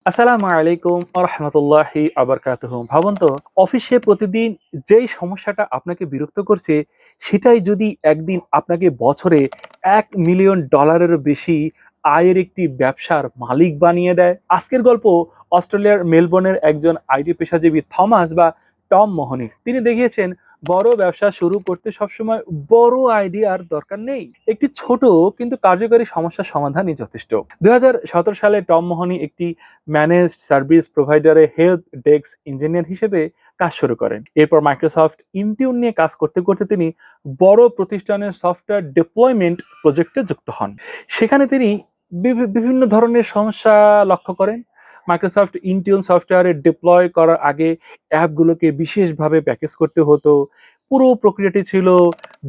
আসসালামু আলাইকুম রাহমাতুল্লাহি ওয়া বারাকাতুহু। ভাবুন তো, অফিসে প্রতিদিন যেই সমস্যাটা আপনাকে বিরক্ত করছে, সেটাই যদি একদিন আপনাকে বছরে $1 মিলিয়ন বেশি আয়ের একটি ব্যবসার মালিক বানিয়ে দেয়। আজকের গল্প অস্ট্রেলিয়ার মেলবোর্নের একজন আইটি পেশাজীবী থমাস বা টম মোহনি। তিনি দেখিয়েছেন বড় ব্যবসা শুরু করতে সবসময় বড় আইডিয়ার দরকার নেই। একটি ছোট কিন্তু কার্যকরী সমস্যার সমাধানই যথেষ্ট। 2017 সালে টম মোহনি একটি ম্যানেজড সার্ভিস প্রোভাইডারে হেল্প ডেস্ক ইঞ্জিনিয়ার হিসেবে কাজ শুরু করেন। এরপর মাইক্রোসফট ইন্টিউন নিয়ে কাজ করতে করতে তিনি বড় প্রতিষ্ঠানের সফটওয়্যার ডিপ্লয়মেন্ট প্রজেক্টে যুক্ত হন। সেখানে তিনি বিভিন্ন ধরনের সমস্যা লক্ষ্য করেন। মাইক্রোসফট ইন্টিউন সফটওয়্যারে ডিপ্লয় করার আগে অ্যাপগুলোকে বিশেষভাবে প্যাকেজ করতে হতো। পুরো প্রক্রিয়াটি ছিল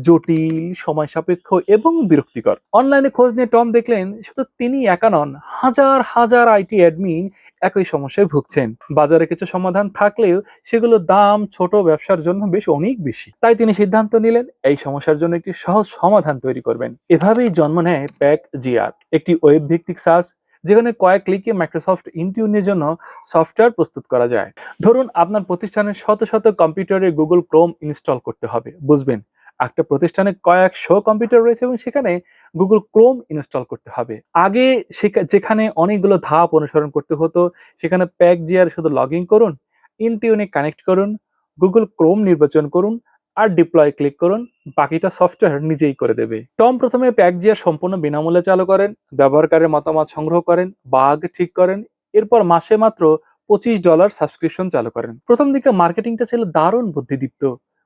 জটিল, সময় সাপেক্ষ এবং বিরক্তিকর। অনলাইনে খোঁজ নিয়ে টম দেখলেন শুধু তিনি একা নন, হাজার হাজার আইটি অ্যাডমিন একই সমস্যায় ভুগছেন। বাজারে কিছু সমাধান থাকলেও সেগুলোর দাম ছোট ব্যবসার জন্য বেশ অনেক বেশি। তাই তিনি সিদ্ধান্ত নিলেন এই সমস্যার জন্য একটি সহজ সমাধান তৈরি করবেন। এভাবেই জন্ম নেয় প্যাক জিআর, একটি ওয়েব ভিত্তিক সার্চ যেখানে কয়েক ক্লিকে মাইক্রোসফট ইন্টিউনের জন্য সফটওয়্যার প্রস্তুত করা যায়। ধরুন আপনার প্রতিষ্ঠানের শত শত কম্পিউটারে গুগল ক্রোম ইনস্টল করতে হবে। বুঝবেন, একটা প্রতিষ্ঠানে কয়েকশো কম্পিউটার রয়েছে এবং সেখানে গুগল ক্রোম ইনস্টল করতে হবে। আগে যেখানে অনেকগুলো ধাপ অনুসরণ করতে হতো, সেখানে প্যাক জিআর শুধু লগ ইন করুন, ইনটিউনে কানেক্ট করুন, গুগল ক্রোম নির্বাচন করুন আর ডিপ্লয় ক্লিক করুন। বাকিটা সফটওয়্যার নিজেই করে দেবে। টম প্রথমে প্যাক জিআর সম্পূর্ণ বিনামূল্যে চালু করেন, ব্যবহারকারীর মতামত সংগ্রহ করেন, বাগ ঠিক করেন। এরপর মাসে মাত্র $25 সাবস্ক্রিপশন চালু করেন। প্রথম দিকে মার্কেটিংটা ছিল দারুণ বুদ্ধিদীপ্ত,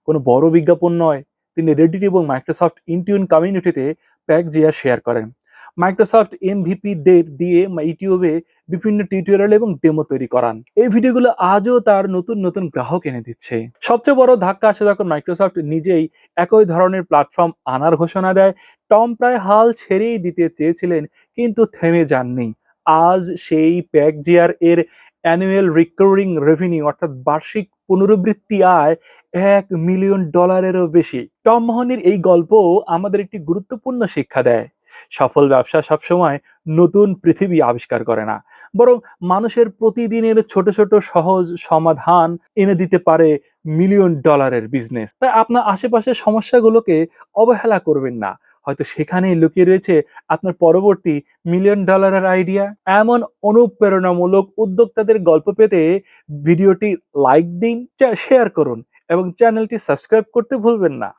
কোনো বড় বিজ্ঞাপন নয়। তিনি রেডিট এবং মাইক্রোসফট ইন্টিউন কমিউনিটিতে প্যাক জিআর শেয়ার করেন। মাইক্রোসফট এমভিপি দের দিয়ে ইউটিউবে বিভিন্ন টিউটোরিয়াল এবং ডেমো তৈরি করান। এই ভিডিওগুলো আজও তার নতুন নতুন গ্রাহক এনে দিচ্ছে। সবচেয়ে বড় ধাক্কা আসে যখন মাইক্রোসফট নিজেই একই ধরনের প্ল্যাটফর্ম আনার ঘোষণা দেয়। টম প্রায় হাল ছেড়েই দিতে চেয়েছিলেন, কিন্তু থেমে যাননি। আজ সেই প্যাক জিআর এর অ্যানুয়াল রিকারিং রেভিনিউ অর্থাৎ বার্ষিক পুনরাবৃত্তি আয় $1 মিলিয়নেরও বেশি। টম মোহনির এই গল্প আমাদের একটি গুরুত্বপূর্ণ শিক্ষা দেয়। সফল ব্যবসা সবসময় নতুন পৃথিবী আবিষ্কার করে না, বরং মানুষের প্রতিদিনের ছোট ছোট সহজ সমাধান এনে দিতে পারে $1 মিলিয়ন বিজনেস। তাই আপনার আশেপাশের সমস্যাগুলোকে অবহেলা করবেন না, হয়তো সেখানেই লুকিয়ে রয়েছে আপনার পরবর্তী $1 মিলিয়ন আইডিয়া। এমন অনুপ্রেরণামূলক উদ্যোক্তাদের গল্প পেতে ভিডিওটি লাইক দিন, শেয়ার করুন এবং চ্যানেলটি সাবস্ক্রাইব করতে ভুলবেন না।